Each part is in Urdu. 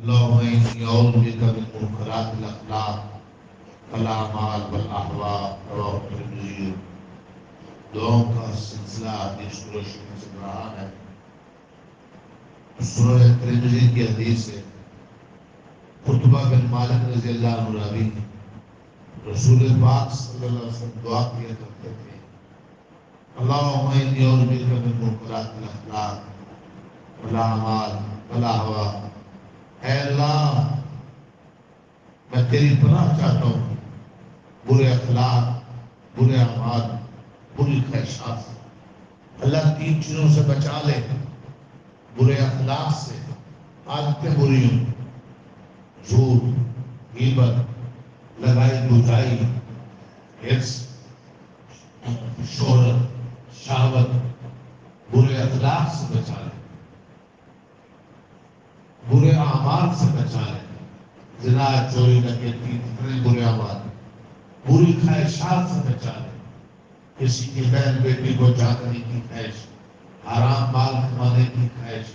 اللهم إني أعوذ بك من منكرات الأخلاق والأعمال والأهواء رواه الترمذي. دعاؤں کا سلسلہ حدیث کی روشنی میں چل رہا ہے. سنن ترمذی کی حدیث سے قطبہ بن مالک رضی اللہ عنہ راوی ہیں. رسول پاک صلی اللہ علیہ وسلم دعا کیا کرتے تھے اللہم انی اعوذ بک من منکرات الاخلاق والاعمال والاہواء. اے اللہ میں تیری پناہ چاہتا ہوں برے اخلاق، برے اعمال، بری خواہشات سے. اللہ تین چیزوں سے بچا لے: برے اخلاق سے، عادتیں بری ہوں، جھوٹ، غیبت، لگائی بجائی، حرص، شہرت، شہوت. برے اخلاق سے بچا لے، برے اعمال سے بچا لے، زنا، چوری، ڈکیتی، اتنے برے اعمال. بری خواہشات سے بچا لے، کسی کی بہن بیٹی کو چاہنے کی خواہش، حرام مال کمانے کی خواہش،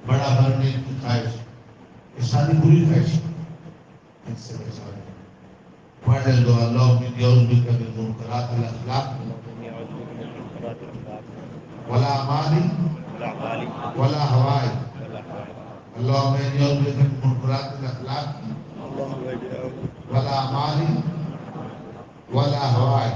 بڑا بننے کی خواہش، یہ ساری بری خواہش ان سے بچا لے. پڑھ لے دعا اللہم انی اعوذ بک من منکرات الاخلاق والاعمال والاہواء. اللہم انی اعوذ بک من منکرات الاخلاق والاعمال والاہواء.